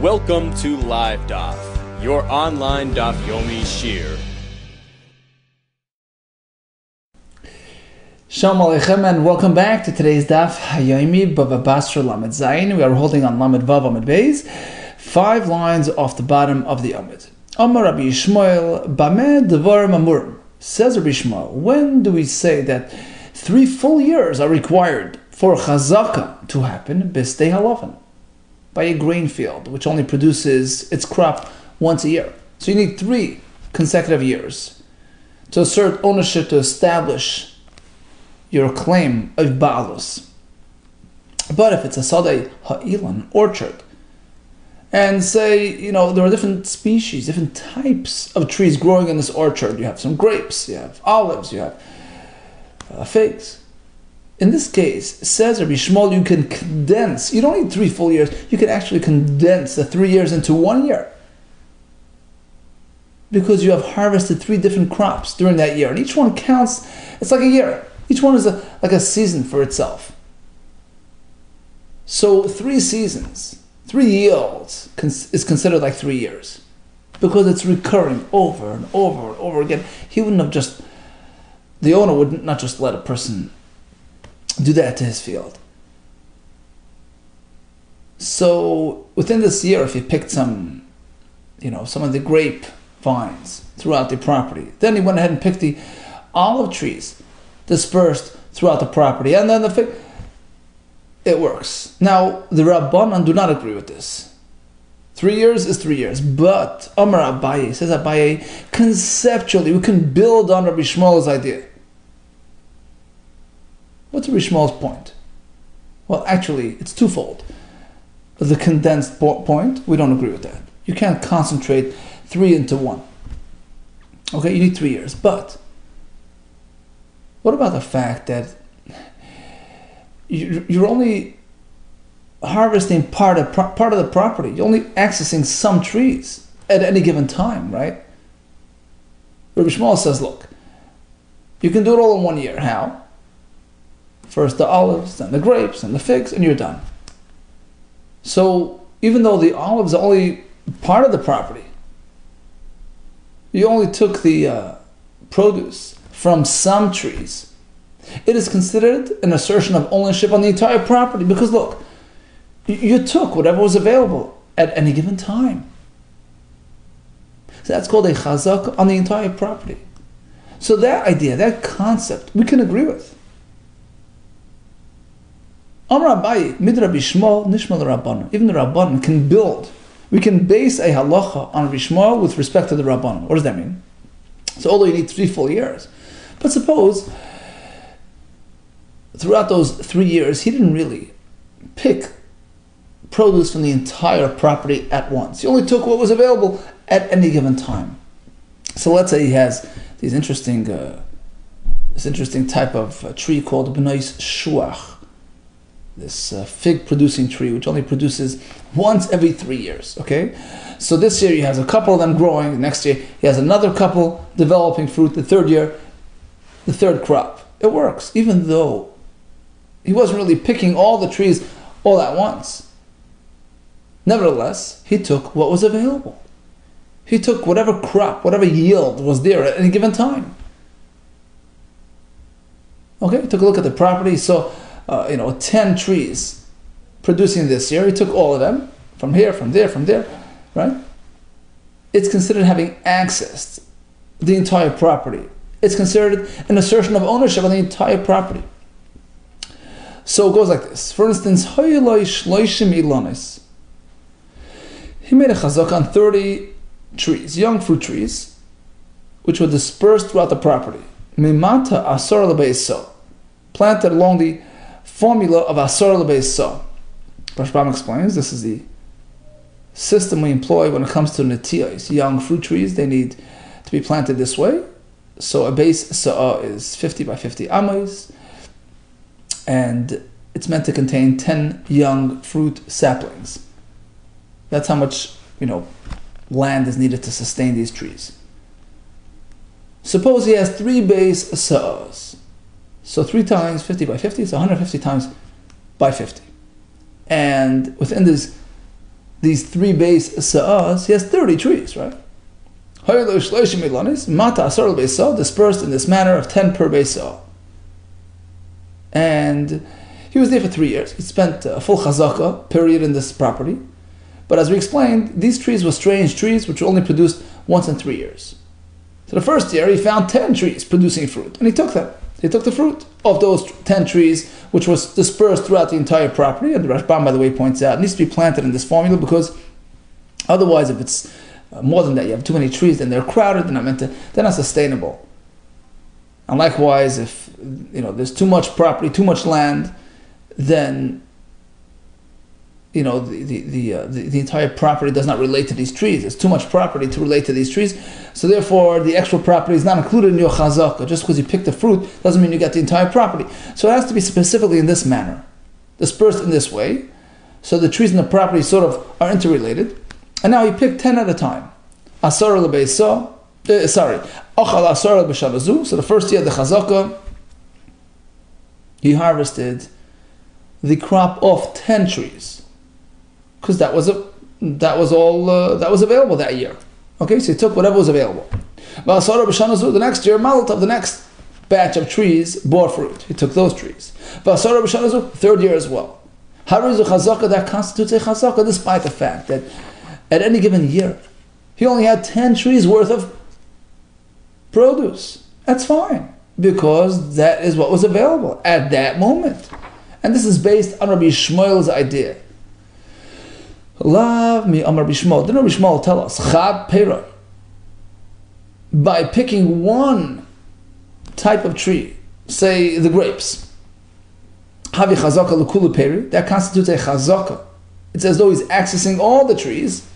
Welcome to Live DAF, your online DAF Yomi Shir. Shalom Aleichem and welcome back to today's DAF Yomi Bava Basra Lamed Zayin. We are holding on Lamed Vav Amid Beis, 5 lines off the bottom of the Amid. Amar Rabbi Yishmael Bameh Devar Mamurim. Says Rabbi Yishmael, when do we say that 3 full years are required for Chazaka to happen? Bistei Halavan, by a grain field, which only produces its crop once a year. So you need 3 consecutive years to assert ownership, to establish your claim of Ba'alus. But if it's a Sadeh Ha'ilan, orchard, and say, there are different species, different types of trees growing in this orchard. You have some grapes, you have olives, you have figs. In this case, says Rabbi Yishmael, you can condense. You don't need 3 full years. You can actually condense the 3 years into 1 year, because you have harvested 3 different crops during that year, and each one counts. It's like a year. Each one is like a season for itself. So 3 seasons, 3 yields is considered like 3 years, because it's recurring over and over and over again. The owner would not just let a person do that to his field. So within this year, if he picked some of the grape vines throughout the property, then he went ahead and picked the olive trees dispersed throughout the property, and then the fig, it works. Now, the Rabbanan do not agree with this. 3 years is 3 years, but Amar Abaye, says Abaye, conceptually, we can build on Rabbi Yishmael's idea. What's Rabbi Yishmael's point? Well, actually, it's twofold. The condensed point, we don't agree with that. You can't concentrate 3 into 1. Okay, you need 3 years. But what about the fact that you're only harvesting part of the property? You're only accessing some trees at any given time, right? Rabbi Yishmael says, look, you can do it all in 1 year. How? First the olives, then the grapes, and the figs, and you're done. So even though the olives are only part of the property, you only took the produce from some trees, it is considered an assertion of ownership on the entire property, because look, you took whatever was available at any given time. So that's called a chazak on the entire property. So that idea, that concept, we can agree with. Amar Abaye, mid Rabbi Yishmael, nishma l'Rabbanan. Even the Rabbanan can build. We can base a halacha on Rabbi Yishmael with respect to the Rabbanan. What does that mean? So although you need 3 full years, but suppose throughout those 3 years he didn't really pick produce from the entire property at once. He only took what was available at any given time. So let's say he has this interesting type of tree called B'nais Shuach. This fig-producing tree, which only produces once every 3 years, okay? So this year he has a couple of them growing, next year he has another couple developing fruit, the third year, the third crop. It works, even though he wasn't really picking all the trees all at once. Nevertheless, he took what was available. He took whatever crop, whatever yield was there at any given time. Okay, he took a look at the property, so 10 trees producing this year. He took all of them from here, from there, right? It's considered having accessed the entire property. It's considered an assertion of ownership on the entire property. So it goes like this. For instance, he made a chazak on 30 trees, young fruit trees, which were dispersed throughout the property. Mimata asar lebeisa, planted along the formula of Asar L'Beisa. Rashbam explains this is the system we employ when it comes to netiyos. Young fruit trees, they need to be planted this way. So a base sa'ah is 50 by 50 amos, and it's meant to contain 10 young fruit saplings. That's how much land is needed to sustain these trees. Suppose he has 3 base sa'ahs. So 3 times 50 by 50 is 150 times by 50. And within these these 3 base sa'as, he has 30 trees, right? Dispersed in this manner of 10 per base sa'ah. And he was there for 3 years. He spent a full chazaka period in this property. But as we explained, these trees were strange trees which were only produced once in 3 years. So the first year he found 10 trees producing fruit, and he took them. He took the fruit of those 10 trees, which was dispersed throughout the entire property. And the Rashbam, by the way, points out, it needs to be planted in this formula, because otherwise, if it's more than that, you have too many trees, then they're crowded, they're not sustainable. And likewise, if there's too much property, too much land, then the entire property does not relate to these trees. There's too much property to relate to these trees. So therefore, the extra property is not included in your chazakah. Just because you pick the fruit doesn't mean you get the entire property. So it has to be specifically in this manner, dispersed in this way. So the trees in the property sort of are interrelated. And now he picked 10 at a time. Asar l'beisa, achal asar b'shavazu. So the first year of the chazakah, he harvested the crop of 10 trees, because that was all that was available that year. Okay, so he took whatever was available. The next year, Malt of the next batch of trees bore fruit. He took those trees. Third year as well. That constitutes a chazaka, despite the fact that at any given year he only had 10 trees worth of produce. That's fine, because that is what was available at that moment. And this is based on Rabbi Shmuel's idea. Love me, Amar Bishmol. Didn't Rabbi Shmuel tell us, Chad Peirah, by picking one type of tree, say the grapes, Havi Chazaka L'Kulu Peri, that constitutes a Chazaka. It's as though he's accessing all the trees.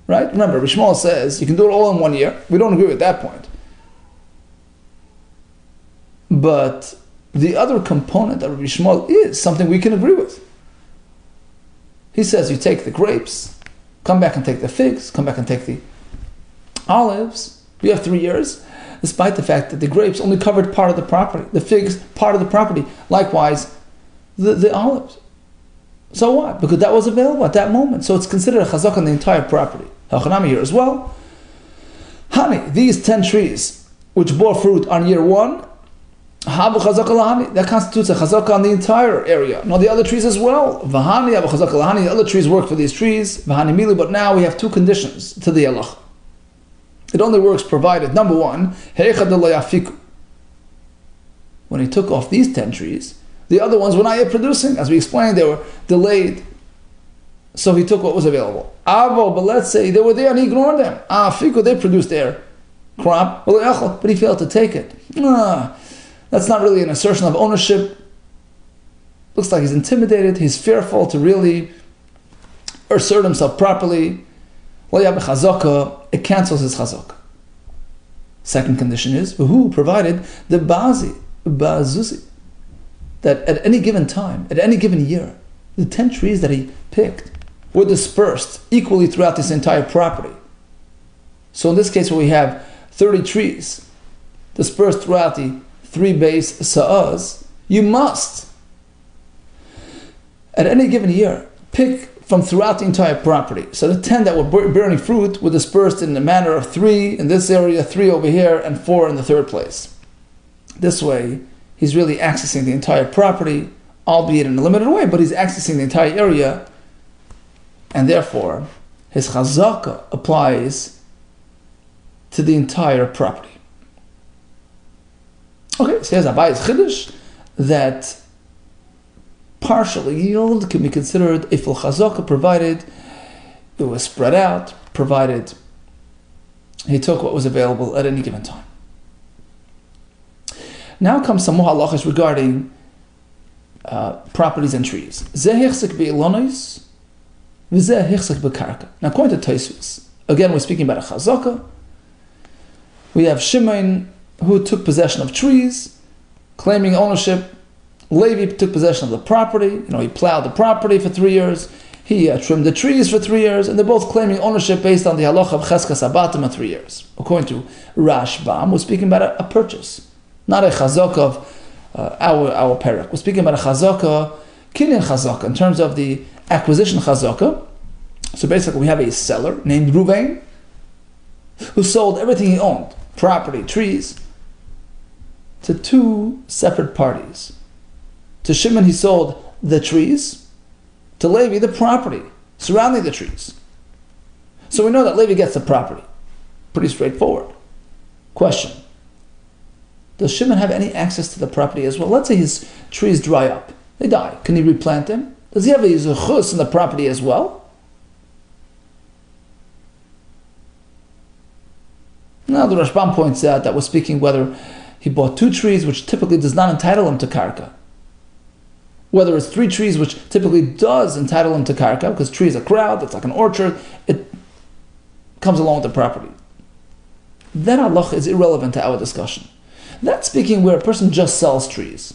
Right? Remember, Rabbi Shmuel says you can do it all in 1 year. We don't agree with that point. But the other component of Rabbi Shmuel is something we can agree with. He says you take the grapes, come back and take the figs, come back and take the olives. We have 3 years, despite the fact that the grapes only covered part of the property, the figs part of the property, likewise the olives. So what? Because that was available at that moment. So it's considered a chazak on the entire property. Hachanami here as well. Hani, these 10 trees which bore fruit on year 1, that constitutes a chazaka on the entire area. Now the other trees as well. Vahani, Abu Chazaka Lahani, the other trees work for these trees. Vahani Mili, but now we have 2 conditions to the halach. It only works provided, number 1, when he took off these 10 trees, the other ones were not yet producing. As we explained, they were delayed. So he took what was available. Avo, but let's say they were there and he ignored them. Fiku, they produced their crop, but he failed to take it. That's not really an assertion of ownership. Looks like he's intimidated. He's fearful to really assert himself properly. It cancels his chazaka. Second condition is who provided the bazuzi, that at any given time, at any given year, the 10 trees that he picked were dispersed equally throughout this entire property. So in this case, where we have 30 trees dispersed throughout the 3 base sa'as, you must, at any given year, pick from throughout the entire property. So the 10 that were bearing fruit were dispersed in the manner of 3 in this area, 3 over here, and 4 in the third place. This way, he's really accessing the entire property, albeit in a limited way, but he's accessing the entire area, and therefore, his chazaka applies to the entire property. Okay, so here's Abaye's chiddush that partial yield can be considered a full chazaka, provided it was spread out, provided he took what was available at any given time. Now comes some more halachas regarding properties and trees. Now according to Tosfos, again we're speaking about a chazaka. We have Shimon who took possession of trees, claiming ownership. Levi took possession of the property. He plowed the property for 3 years. He trimmed the trees for 3 years, and they're both claiming ownership based on the halacha of cheskas abatim of 3 years. According to Rashbam, we're speaking about a purchase, not a chazaka of our parak. We're speaking about a chazaka Kinyan chazaka, in terms of the acquisition chazaka. So basically we have a seller named Ruvain who sold everything he owned, property, trees, to two separate parties. To Shimon he sold the trees, to Levi the property surrounding the trees. So we know that Levi gets the property. Pretty straightforward. Question. Does Shimon have any access to the property as well? Let's say his trees dry up. They die. Can he replant them? Does he have a zechus in the property as well? Now the Rashbam points out that we're speaking whether he bought two trees, which typically does not entitle him to karka. Whether it's three trees, which typically does entitle him to karka, because trees are crowd, it's like an orchard, it comes along with the property. That halacha is irrelevant to our discussion. That's speaking where a person just sells trees.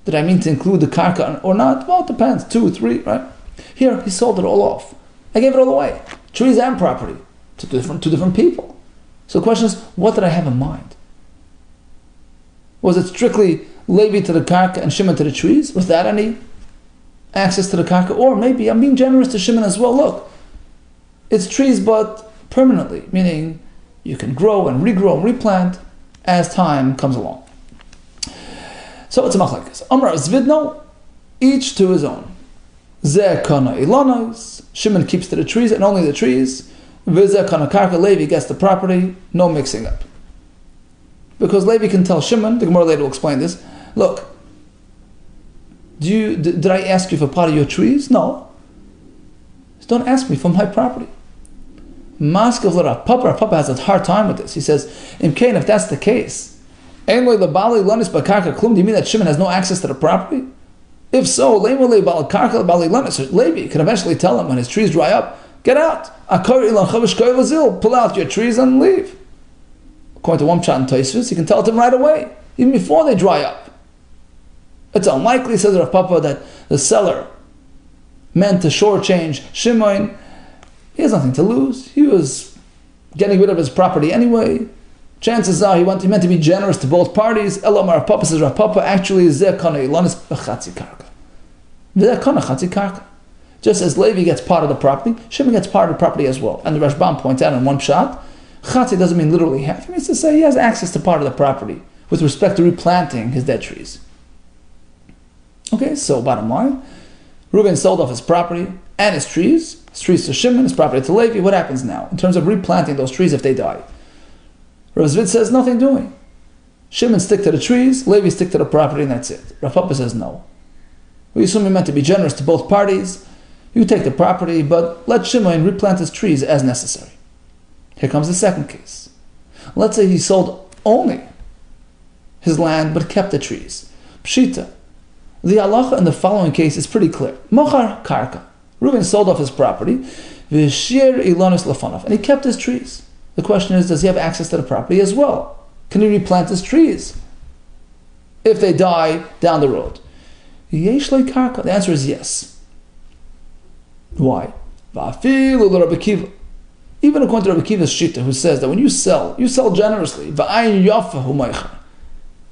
Did I mean to include the karka or not? Well, it depends. 2, 3, right? Here, he sold it all off. I gave it all away. Trees and property to two different people. So the question is, what did I have in mind? Was it strictly Levi to the karka and Shimon to the trees? Was that any access to the karka? Or maybe I'm being generous to Shimon as well. Look, it's trees but permanently, meaning you can grow and regrow and replant as time comes along. So it's a machlekes. Amar Zvidno, each to his own. Zeh kana ilanos, Shimon keeps to the trees and only the trees. V'zeh kana karka, Levi gets the property, no mixing up. Because Levi can tell Shimon, the Gemara later will explain this, look, did I ask you for part of your trees? No. Just don't ask me for my property. Papa has a hard time with this. He says, Imkain, if that's the case, do you mean that Shimon has no access to the property? If so, Levi can eventually tell him when his trees dry up, get out. Pull out your trees and leave. According to one pshat in Tosfos, you can tell them right away, even before they dry up. It's unlikely, says Rav Papa, that the seller meant to shortchange Shimon. He has nothing to lose. He was getting rid of his property anyway. Chances are he meant to be generous to both parties. Elamar Rav Papa says Rav Papa actually is zekana ilanis b'chatzi karka. Zekana chatzi karka. Just as Levi gets part of the property, Shimon gets part of the property as well. And the Rashbam points out in one pshat, chatzi doesn't mean literally half. It means to say he has access to part of the property with respect to replanting his dead trees. Okay, so bottom line, Reuben sold off his property and his trees to Shimon, his property to Levi. What happens now in terms of replanting those trees if they die? Rav Zvid says nothing doing. Shimon stick to the trees, Levi stick to the property, and that's it. Rav Papa says no. We assume he meant to be generous to both parties. You take the property, but let Shimon replant his trees as necessary. Here comes the second case. Let's say he sold only his land but kept the trees. Pshita. The halacha in the following case is pretty clear. Mochar karka. Reuben sold off his property, v'shir ilonis lafanav, and he kept his trees. The question is, does he have access to the property as well? Can he replant his trees if they die down the road? Yesh le karka. The answer is yes. Why? Va'afilu l'Rabbi Akiva. Even according to Rabbi Akiva's shita, who says that when you sell generously. Va'ayin yafa hu meicher.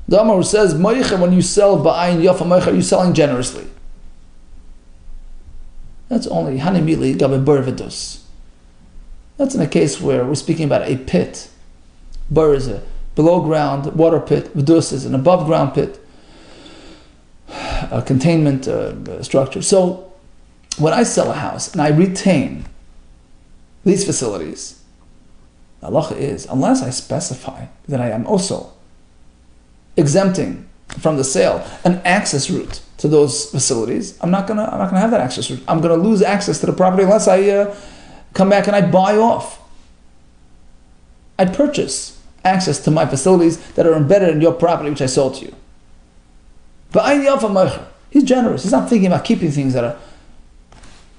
The Amar who says, meicher, when you sell ba'ayin yafa meicher, you're selling generously. That's only hanimili gabe bar v'dus. That's in a case where we're speaking about a pit. Bar is a below ground water pit. V'dus is an above ground pit. A containment structure. So when I sell a house and I retain these facilities, the halacha is, unless I specify that I am also exempting from the sale an access route to those facilities, I'm not gonna have that access route. I'm gonna lose access to the property unless I come back and I buy off. I purchase access to my facilities that are embedded in your property which I sold to you. But he's generous. He's not thinking about keeping things that are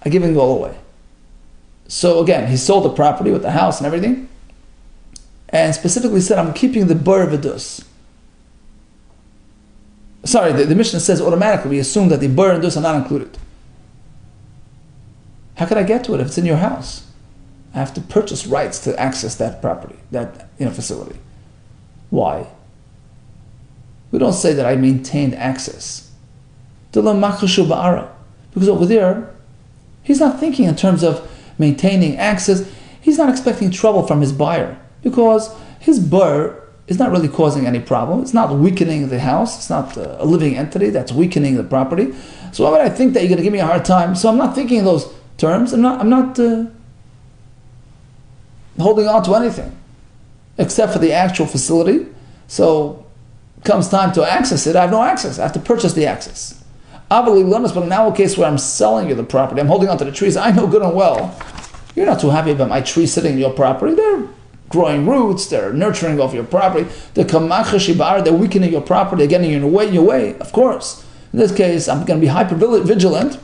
giving it all away. So again, he sold the property with the house and everything, and specifically said, I'm keeping the bar v'dus. Sorry, the Mishnah says automatically, we assume that the bar and dus are not included. How can I get to it if it's in your house? I have to purchase rights to access that property, that facility. Why? We don't say that I maintained access. Because over there, he's not thinking in terms of maintaining access. He's not expecting trouble from his buyer because his buyer is not really causing any problem. It's not weakening the house. It's not a living entity that's weakening the property. So why would I think that you're going to give me a hard time? So I'm not thinking in those terms. I'm not holding on to anything except for the actual facility. So comes time to access it, I have no access. I have to purchase the access. But in our case where I'm selling you the property, I'm holding on to the trees, I know good and well, you're not too happy about my trees sitting in your property. They're growing roots, they're nurturing off your property, they're weakening your property, they're getting in your way, of course. In this case, I'm going to be hyper vigilant.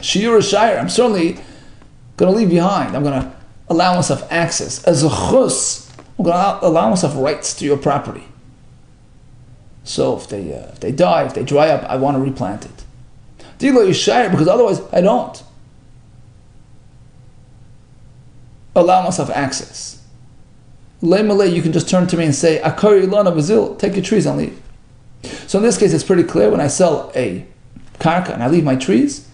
Shiur Shire, I'm certainly going to leave behind. I'm going to allow myself access. As a chus, I'm going to allow myself rights to your property. So if they die, if they dry up, I want to replant it. Dilo Yishayr, because otherwise I don't allow myself access. Malay, you can just turn to me and say, Akari Lana Bazil, take your trees and leave. So in this case, it's pretty clear. When I sell a karka and I leave my trees,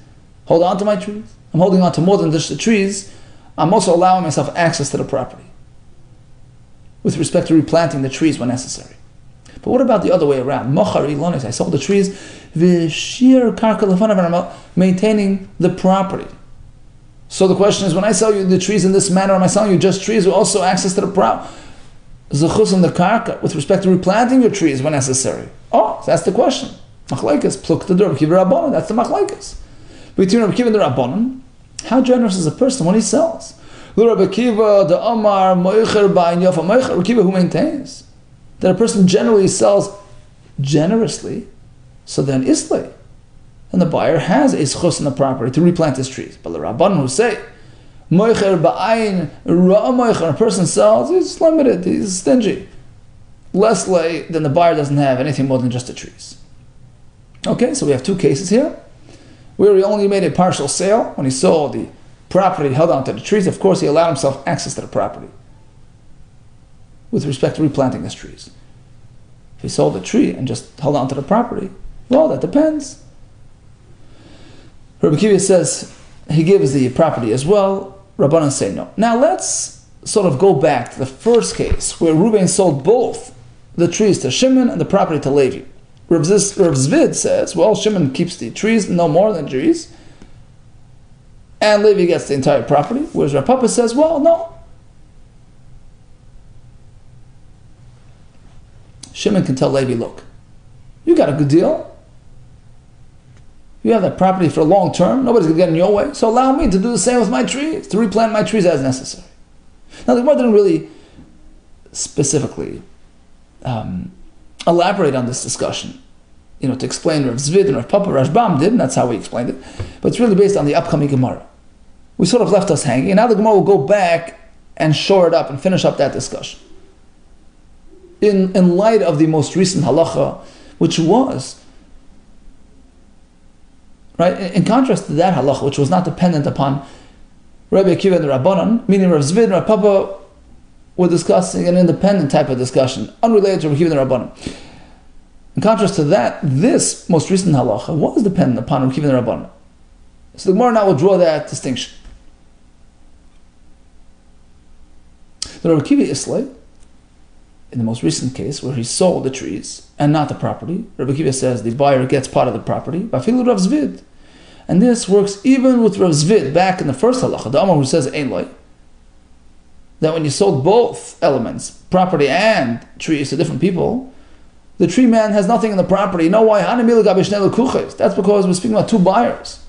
hold on to my trees, I'm holding on to more than just the trees, I'm also allowing myself access to the property with respect to replanting the trees when necessary. But what about the other way around? Mochari Lonis, I sold the trees, Vishir karka lefanav, and I'm maintaining the property. So the question is, when I sell you the trees in this manner, am I selling you just trees or also access to the property? Zechus and the karka, with respect to replanting your trees when necessary. Oh, so that's the question. Machlaikas, pluk the Rabbi Kiva Rabbanon, that's the machlaikas. Between Rabbi Kiva and the Rabbanon, how generous is a person when he sells? Rabbi Kiva, the Omar, Moicher, Ba'in Yofa, Moicher, Rabbi Kiva, who maintains that a person generally sells generously, so then Islay, and the buyer has a zechus in the property to replant his trees. But the Rabbanon who say, Moicher ba'ayin ra'a moicher, a person sells, he's limited, he's stingy. Less lay than the buyer doesn't have anything more than just the trees. Okay, so we have two cases here, where he only made a partial sale. When he sold the property, held on to the trees, of course he allowed himself access to the property with respect to replanting his trees. If he sold the tree and just held on to the property, well, that depends. Rabbi Kiva says he gives the property as well. Rabbanan say no. Now let's sort of go back to the first case where Reuben sold both the trees to Shimon and the property to Levi. Rav Zvid says, well, Shimon keeps the trees, no more than trees, and Levi gets the entire property. Whereas Rav Papa says, well, no. Shimon can tell Levi, look, you got a good deal. You have that property for a long term. Nobody's going to get in your way. So allow me to do the same with my trees, to replant my trees as necessary. Now, the Gemara didn't really specifically elaborate on this discussion, to explain Rav Zvid and Rav Papa. Rashbam did, and that's how we explained it. But it's really based on the upcoming Gemara. We sort of left us hanging, and now the Gemara will go back and shore it up and finish up that discussion. In light of the most recent halacha, which was, right, in contrast to that halacha, which was not dependent upon Rabbi Akiva and the Rabbanon, meaning Rav Zvid and Rav Papa were discussing an independent type of discussion, unrelated to Rabbi Akiva and the Rabbanon. In contrast to that, this most recent halacha was dependent upon Rabbi Akiva and the Rabbanon. So the Gemara now will draw that distinction. The Rabbi Akiva Islay, in the most recent case, where he sold the trees and not the property, Rabbi Akiva says the buyer gets part of the property, Bafilu Rav Zvid. And this works even with Rav Zvid back in the first halacha, the Amar who says Ein Loi, that when you sold both elements, property and trees, to different people, the tree man has nothing in the property. You know why? That's because we're speaking about two buyers.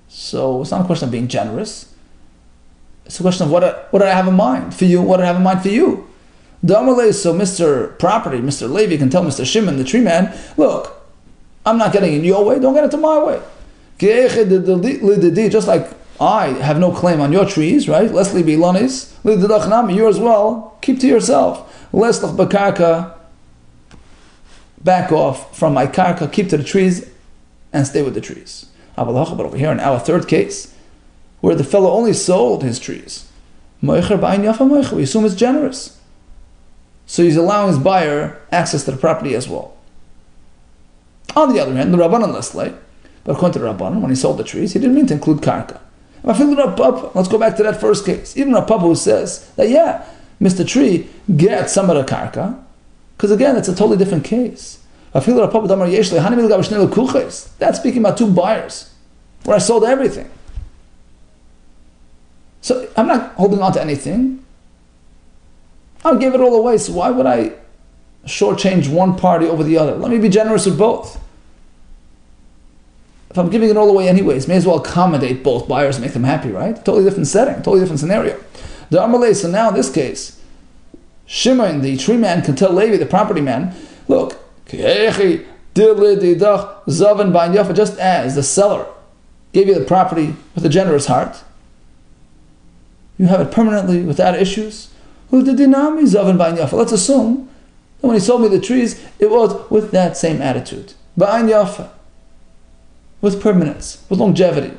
So it's not a question of being generous. It's a question of what do I have in mind for you? What do I have in mind for you? So Mr. Property, Mr. Levi can tell Mr. Shimon, the tree man, look, I'm not getting in your way, don't get into my way. Just like I have no claim on your trees, right? Leslie bilanis, you as well, keep to yourself. Leslach bakarka, back off from my karka, keep to the trees, and stay with the trees. But over here in our third case, where the fellow only sold his trees, we assume it's generous. So he's allowing his buyer access to the property as well. On the other hand, the Rabbanan Lesley, but according to the Rabbanan, when he sold the trees, he didn't mean to include karka. Let's go back to that first case. Even Rav Papa who says that, yeah, Mr. Tree gets some of the karka, because again, it's a totally different case. That's speaking about two buyers, where I sold everything. So I'm not holding on to anything. I'll give it all away, so why would I shortchange one party over the other? Let me be generous with both. If I'm giving it all away anyways, may as well accommodate both buyers and make them happy, right? Totally different setting, totally different scenario. The Amalei, so now in this case, Shimon, the tree man, can tell Levi, the property man, look, just as the seller gave you the property with a generous heart, you have it permanently without issues. Let's assume that when he sold me the trees, it was with that same attitude. With permanence, with longevity.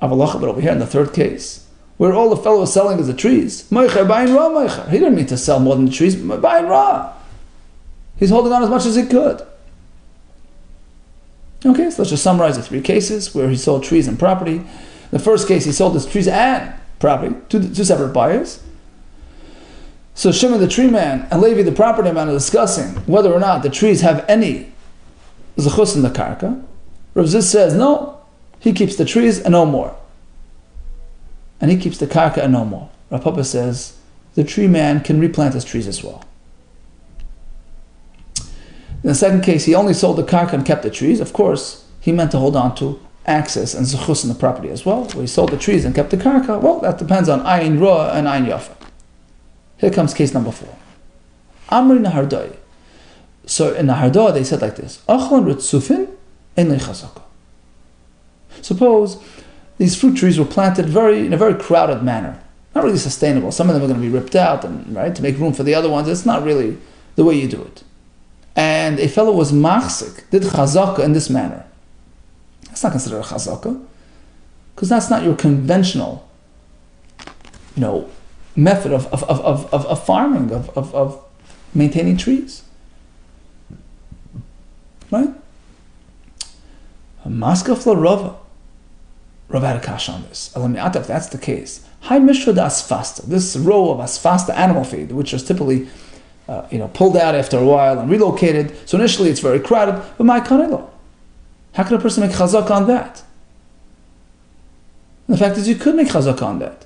But over here in the third case, where all the fellow was selling is the trees, he didn't mean to sell more than the trees, he's holding on as much as he could. Okay, so let's just summarize the three cases where he sold trees and property. In the first case, he sold his trees and property, two separate buyers. So Shimon the tree man and Levi the property man are discussing whether or not the trees have any zechus in the karka. Rav Ziz says, no, he keeps the trees and no more. And he keeps the karka and no more. Rav Papa says, the tree man can replant his trees as well. In the second case, he only sold the karka and kept the trees. Of course, he meant to hold on to access and zechus in the property as well. Where he sold the trees and kept the karka, well, that depends on ayin ra and ayin yafa. Here comes case number 4. Amri Nahardoi. So in Nahardah, they said like this, Achlon ritzufin. Suppose these fruit trees were planted in a very crowded manner, not really sustainable. Some of them are going to be ripped out, and right to make room for the other ones. It's not really the way you do it. And a fellow was machzik, did chazaka in this manner. That's not considered a chazaka, because that's not your conventional, method of farming, of maintaining trees, right? Maskafla Rava. Rava had a kash on this. If that's the case, Hai Mishra da Asfasta, this row of Asfasta animal feed, which is typically pulled out after a while and relocated. So initially it's very crowded, but my kanelo. How can a person make chazak on that? And the fact is you could make chazak on that.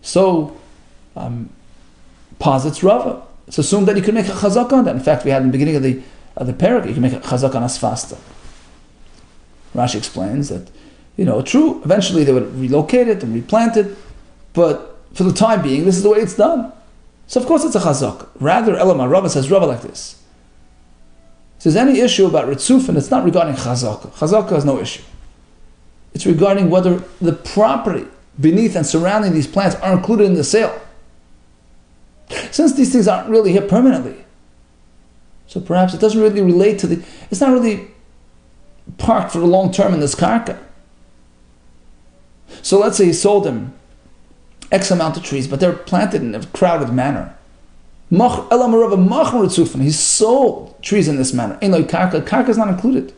So posits Rava. It's assumed that you could make a chazak on that. In fact, we had in the beginning of the parak, you can make a chazak on asfasta. Rashi explains that, true, eventually they would relocate it and replant it, but for the time being, this is the way it's done. So of course it's a chazak. Rather, Elama Rava says Rava like this. If there's any issue about ritzuf, and it's not regarding chazaka. Chazaka has no issue. It's regarding whether the property beneath and surrounding these plants are included in the sale. Since these things aren't really here permanently, so perhaps it doesn't really relate to it's not really parked for the long term in this karka. So let's say he sold them X amount of trees, but they're planted in a crowded manner. He sold trees in this manner. Karka is not included.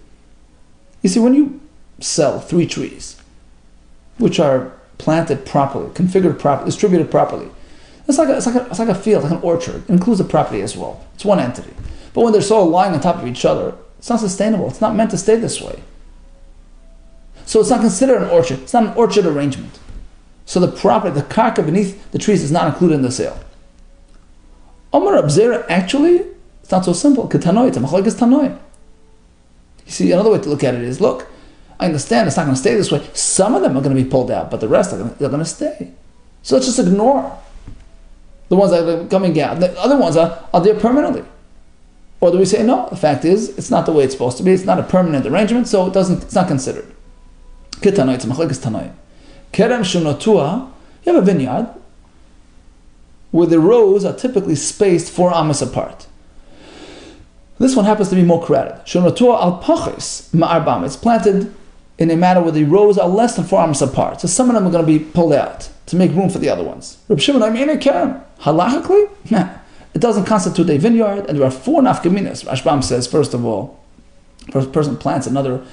You see, when you sell 3 trees, which are planted properly, configured properly, distributed properly, it's like a field, like an orchard. It includes the property as well. It's one entity. But when they're so lying on top of each other, it's not sustainable. It's not meant to stay this way. So it's not considered an orchard. It's not an orchard arrangement. So the property, the karka beneath the trees is not included in the sale. Omar Abzera, actually, it's not so simple. Ketanoi, it's a machlokes tanoi. You see, another way to look at it is, look, I understand it's not going to stay this way. Some of them are going to be pulled out, but the rest they're going to stay. So let's just ignore the ones that are coming out. The other ones are there permanently. Or do we say, no, the fact is, it's not the way it's supposed to be. It's not a permanent arrangement, so it's not considered. Ketanoi, it's a machlokes tanoi. Kerem shunotua, you have a vineyard where the rows are typically spaced 4 amas apart. This one happens to be more crowded. Shunotua al pachis ma'arbam. It's planted in a manner where the rows are less than 4 amas apart. So some of them are going to be pulled out to make room for the other ones. Reb Shimon, I mean, kerem. Halachically, it doesn't constitute a vineyard, and there are 4 nafkaminas. Rashbam says, first of all, if a person plants another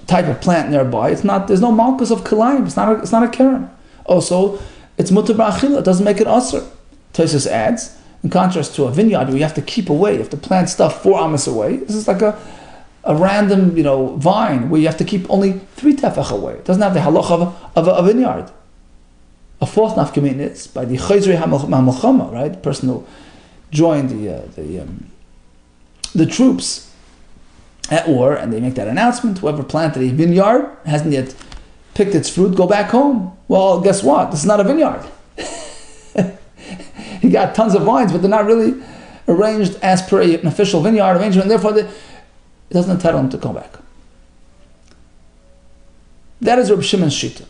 type of plant nearby, there's no malchus of kalayim, it's not a kerem. Also, it's mutar b'achila, it doesn't make it asr. Tosfos adds, in contrast to a vineyard where you have to keep away, you have to plant stuff 4 amas away, this is like a random, vine where you have to keep only 3 tefach away. It doesn't have the halacha of a vineyard. A 4th nafkamin is by the chayzrei ha'malchama, right? The person who joined the troops at war, and they make that announcement: whoever planted a vineyard hasn't yet picked its fruit, go back home. Well, guess what? This is not a vineyard. He got tons of vines, but they're not really arranged as per an official vineyard arrangement, and therefore it doesn't entitle him to come back. That is Reb Shimon's shita.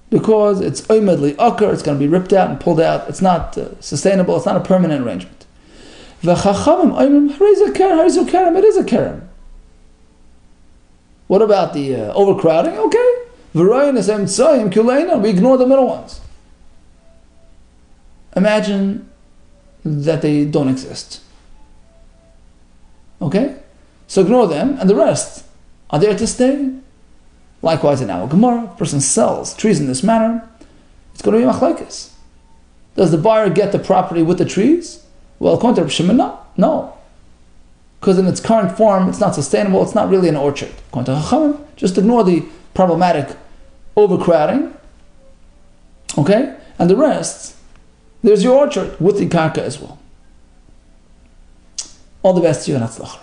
Because it's oimedli akar, it's going to be ripped out and pulled out. It's not sustainable. It's not a permanent arrangement. V'chachamim oimim hariz a kerem. It is a kerem. What about the overcrowding? Okay, v'royin es emtzayim kuleina. We ignore the middle ones. Imagine that they don't exist. Okay, so ignore them, and the rest are there to stay. Likewise, in our Gemara, if a person sells trees in this manner, it's going to be machlekes. Does the buyer get the property with the trees? Well, according to Reb Shimon, no. Because in its current form, it's not sustainable, it's not really an orchard. According to Chachamim, just ignore the problematic overcrowding. Okay? And the rest, there's your orchard with the karka as well. All the best to you and Hatzlach.